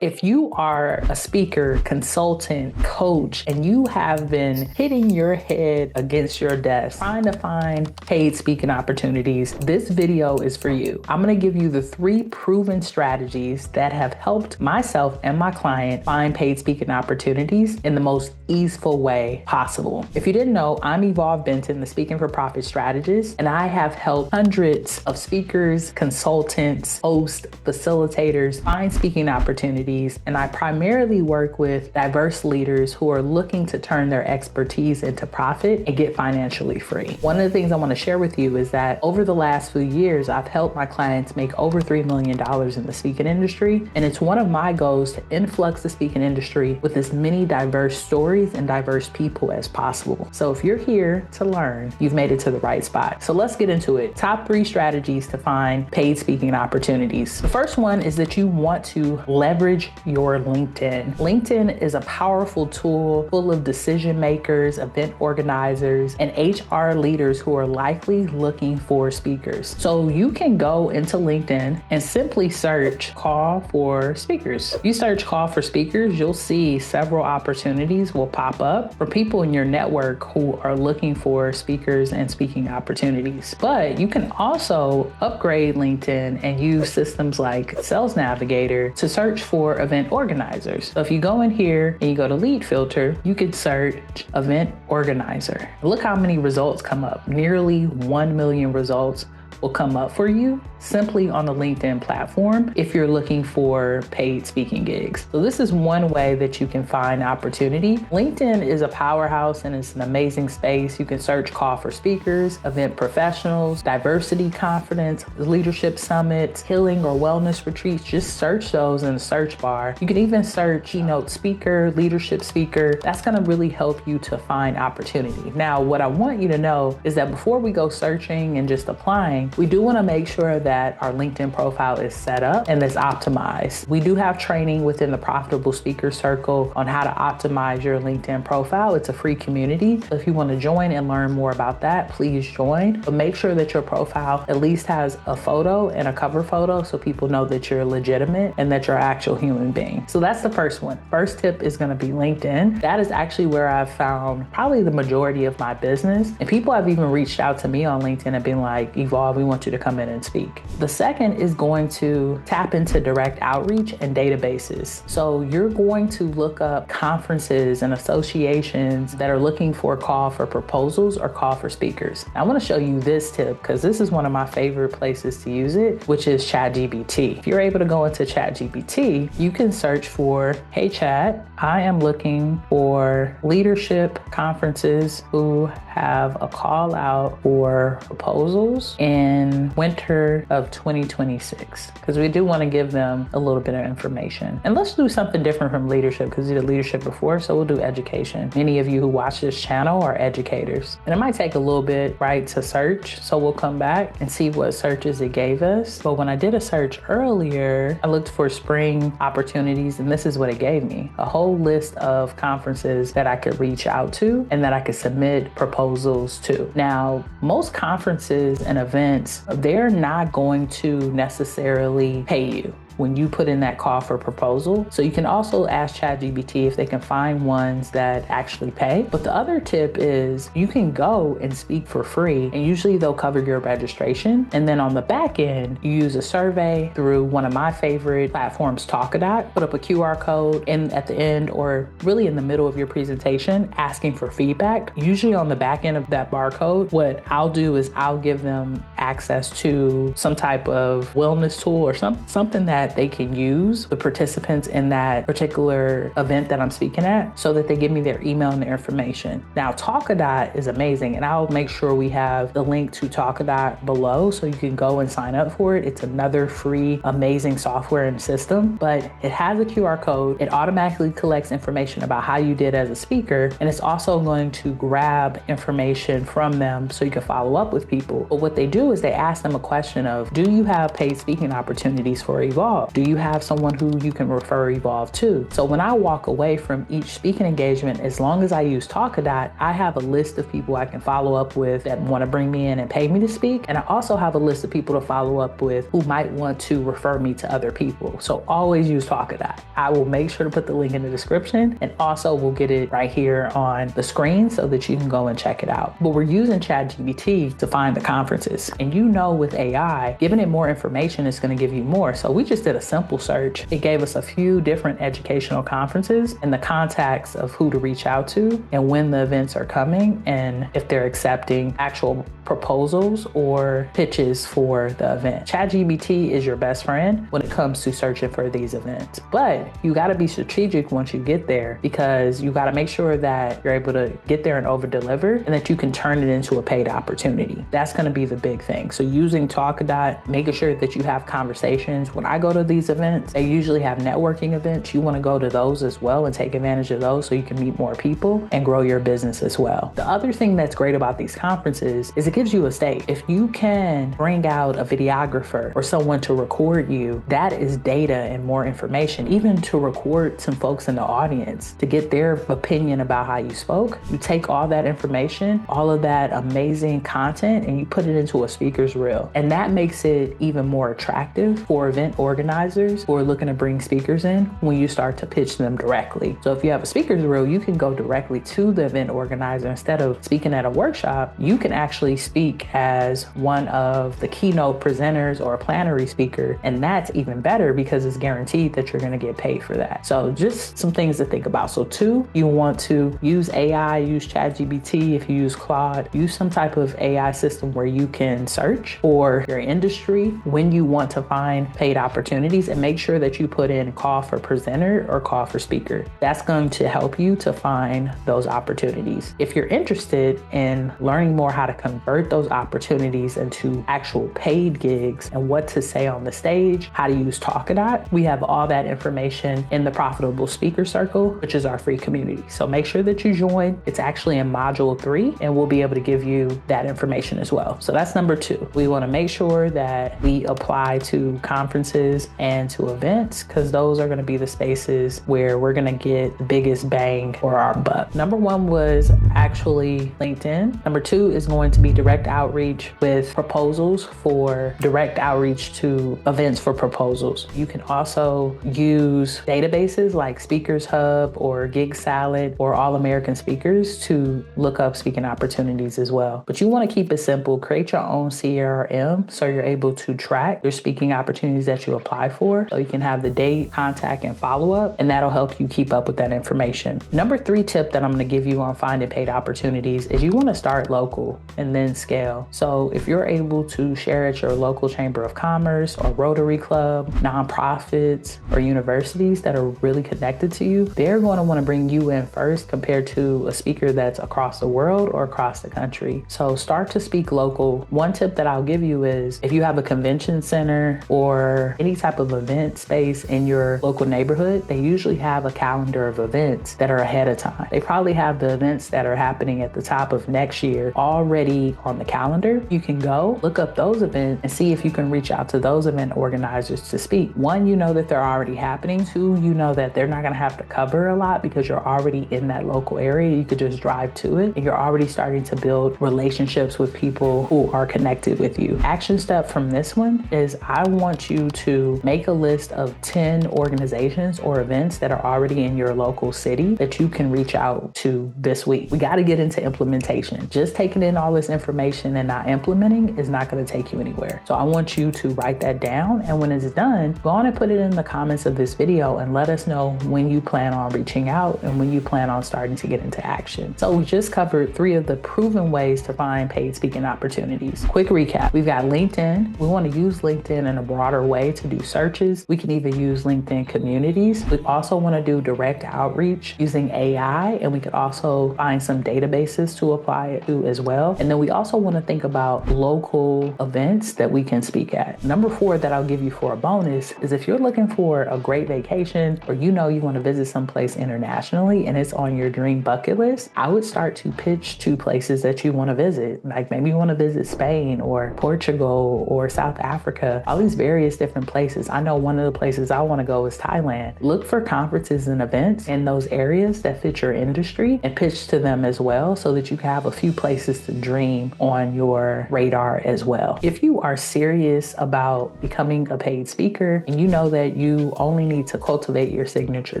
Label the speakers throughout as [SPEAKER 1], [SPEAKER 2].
[SPEAKER 1] If you are a speaker, consultant, coach, and you have been hitting your head against your desk trying to find paid speaking opportunities, this video is for you. I'm going to give you the 3 proven strategies that have helped myself and my client find paid speaking opportunities in the most easeful way possible. If you didn't know, I'm Evolve Benton, the Speaking for Profit strategist, and I have helped hundreds of speakers, consultants, hosts, facilitators find speaking opportunities. And I primarily work with diverse leaders who are looking to turn their expertise into profit and get financially free. One of the things I want to share with you is that over the last few years, I've helped my clients make over $3 million in the speaking industry. And it's one of my goals to influx the speaking industry with as many diverse stories and diverse people as possible. So if you're here to learn, you've made it to the right spot. So let's get into it. Top 3 strategies to find paid speaking opportunities. The first one is that you want to leverage your LinkedIn. LinkedIn is a powerful tool full of decision makers, event organizers, and HR leaders who are likely looking for speakers. So you can go into LinkedIn and simply search call for speakers. You search call for speakers, you'll see several opportunities will pop up for people in your network who are looking for speakers and speaking opportunities. But you can also upgrade LinkedIn and use systems like Sales Navigator to search for event organizers. So if you go in here and you go to lead filter, you could search event organizer. Look how many results come up. Nearly 1 million results will come up for you simply on the LinkedIn platform if you're looking for paid speaking gigs. So this is one way that you can find opportunity. LinkedIn is a powerhouse and it's an amazing space. You can search call for speakers, event professionals, diversity conference, leadership summits, healing or wellness retreats. Just search those in the search bar. You can even search keynote speaker, leadership speaker. That's going to really help you to find opportunity. Now, what I want you to know is that before we go searching and just applying, we do want to make sure that our LinkedIn profile is set up and it's optimized. We do have training within the Profitable Speaker Circle on how to optimize your LinkedIn profile. It's a free community. So if you want to join and learn more about that, please join. But make sure that your profile at least has a photo and a cover photo so people know that you're legitimate and that you're an actual human being. So that's the first one. First tip is going to be LinkedIn. That is actually where I've found probably the majority of my business. And people have even reached out to me on LinkedIn and been like, Evolve, we want you to come in and speak. The second is going to tap into direct outreach and databases. So you're going to look up conferences and associations that are looking for a call for proposals or call for speakers. I want to show you this tip because this is one of my favorite places to use it, which is ChatGPT. If you're able to go into ChatGPT, you can search for, hey Chat, I am looking for leadership conferences who have a call out for proposals in winter of 2026, because we do want to give them a little bit of information. And let's do something different from leadership because we did leadership before, so we'll do education. Many of you who watch this channel are educators, and it might take a little bit, right, to search. So we'll come back and see what searches it gave us. But when I did a search earlier, I looked for spring opportunities, and this is what it gave me: a whole list of conferences that I could reach out to and that I could submit proposals to. Now, most conferences and events, they're not going to necessarily pay you when you put in that call for proposal. So you can also ask ChatGPT if they can find ones that actually pay. But the other tip is you can go and speak for free, and usually they'll cover your registration. And then on the back end, you use a survey through one of my favorite platforms, Talkadot. Put up a QR code in at the end or really in the middle of your presentation asking for feedback. Usually on the back end of that barcode, what I'll do is I'll give them access to some type of wellness tool or something that they can use, the participants in that particular event that I'm speaking at, so that they give me their email and their information. Now, Talkadot is amazing, and I'll make sure we have the link to Talkadot below so you can go and sign up for it. It's another free, amazing software and system, but it has a QR code. It automatically collects information about how you did as a speaker, and it's also going to grab information from them so you can follow up with people. But what they do is they ask them a question of, do you have paid speaking opportunities for Evolve? Evolve? Do you have someone who you can refer Evolve to? So when I walk away from each speaking engagement, as long as I use Talkadot, I have a list of people I can follow up with that want to bring me in and pay me to speak. And I also have a list of people to follow up with who might want to refer me to other people. So always use Talkadot. I will make sure to put the link in the description, and also we'll get it right here on the screen so that you can go and check it out. But we're using ChatGPT to find the conferences. And you know, with AI, giving it more information is going to give you more. So we just did a simple search. It gave us a few different educational conferences and the contacts of who to reach out to and when the events are coming and if they're accepting actual proposals or pitches for the event. ChatGPT is your best friend when it comes to searching for these events. But you got to be strategic once you get there, because you got to make sure that you're able to get there and over deliver and that you can turn it into a paid opportunity. That's going to be the big thing. So using Talkadot, making sure that you have conversations. When I go to these events, they usually have networking events. You want to go to those as well and take advantage of those so you can meet more people and grow your business as well. The other thing that's great about these conferences is it gives you a stage. If you can bring out a videographer or someone to record you, that is data and more information. Even to record some folks in the audience to get their opinion about how you spoke, you take all that information, all of that amazing content, and you put it into a speaker's reel. And that makes it even more attractive for event organizers who are looking to bring speakers in when you start to pitch them directly. So if you have a speaker's reel, you can go directly to the event organizer. Instead of speaking at a workshop, you can actually speak as one of the keynote presenters or a plenary speaker. And that's even better because it's guaranteed that you're going to get paid for that. So just some things to think about. So 2, you want to use AI, use ChatGPT. If you use Claude, use some type of AI system where you can search for your industry when you want to find paid opportunities, and make sure that you put in call for presenter or call for speaker. That's going to help you to find those opportunities. If you're interested in learning more how to convert those opportunities into actual paid gigs and what to say on the stage, how to use Talkadot, we have all that information in the Profitable Speaker Circle, which is our free community. So make sure that you join. It's actually in module 3, and we'll be able to give you that information as well. So that's number 2. We want to make sure that we apply to conferences and to events, because those are going to be the spaces where we're going to get the biggest bang for our buck. Number 1 was actually LinkedIn. Number 2 is going to be direct outreach with proposals for direct outreach to events for proposals. You can also use databases like Speakers Hub or Gig Salad or All American Speakers to look up speaking opportunities as well. But you want to keep it simple. Create your own CRM so you're able to track your speaking opportunities that you apply for, so you can have the date, contact, and follow-up, and that'll help you keep up with that information. Number 3 tip that I'm going to give you on finding paid opportunities is you want to start local and then scale. So if you're able to share at your local chamber of commerce or Rotary Club, nonprofits, or universities that are really connected to you, they're going to want to bring you in first compared to a speaker that's across the world or across the country. So start to speak local. One tip that I'll give you is if you have a convention center or any type of event space in your local neighborhood, they usually have a calendar of events that are ahead of time. They probably have the events that are happening at the top of next year already on the calendar. You can go look up those events and see if you can reach out to those event organizers to speak. 1, you know that they're already happening. 2, you know that they're not going to have to cover a lot because you're already in that local area. You could just drive to it, and you're already starting to build relationships with people who are connected with you. Action step from this one is I want you to make a list of 10 organizations or events that are already in your local city that you can reach out to this week. We got to get into implementation. Just taking in all this information and not implementing is not going to take you anywhere. So I want you to write that down, and when it's done, go on and put it in the comments of this video and let us know when you plan on reaching out and when you plan on starting to get into action. So we just covered 3 of the proven ways to find paid speaking opportunities. Quick recap. We've got LinkedIn. We want to use LinkedIn in a broader way to do searches. We can even use LinkedIn communities. We also want to do direct outreach using AI, and we could also find some databases to apply it to as well. And then we also want to think about local events that we can speak at. Number 4 that I'll give you for a bonus is if you're looking for a great vacation, or you know you want to visit someplace internationally and it's on your dream bucket list, I would start to pitch 2 places that you want to visit. Like maybe you want to visit Spain or Portugal or South Africa, all these various different places places. I know one of the places I want to go is Thailand. Look for conferences and events in those areas that fit your industry and pitch to them as well, so that you can have a few places to dream on your radar as well. If you are serious about becoming a paid speaker and you know that you only need to cultivate your signature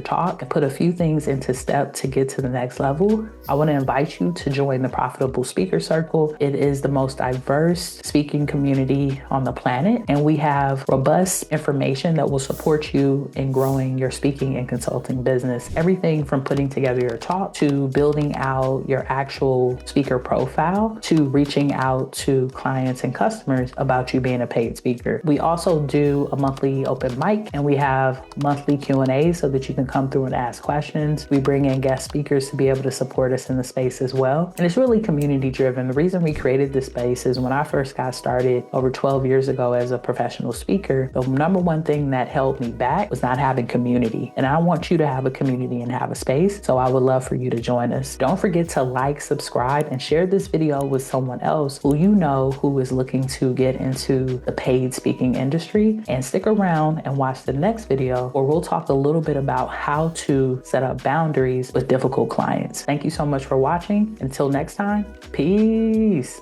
[SPEAKER 1] talk and put a few things into step to get to the next level, I want to invite you to join the Profitable Speaker Circle. It is the most diverse speaking community on the planet, and we have robust information that will support you in growing your speaking and consulting business. Everything from putting together your talk to building out your actual speaker profile to reaching out to clients and customers about you being a paid speaker. We also do a monthly open mic, and we have monthly Q&A so that you can come through and ask questions. We bring in guest speakers to be able to support us in the space as well. And it's really community driven. The reason we created this space is when I first got started over 12 years ago as a professional speaker, the number one thing that held me back was not having community. And I want you to have a community and have a space. So I would love for you to join us. Don't forget to like, subscribe, and share this video with someone else who you know who is looking to get into the paid speaking industry. And stick around and watch the next video where we'll talk a little bit about how to set up boundaries with difficult clients. Thank you so much for watching. Until next time, peace.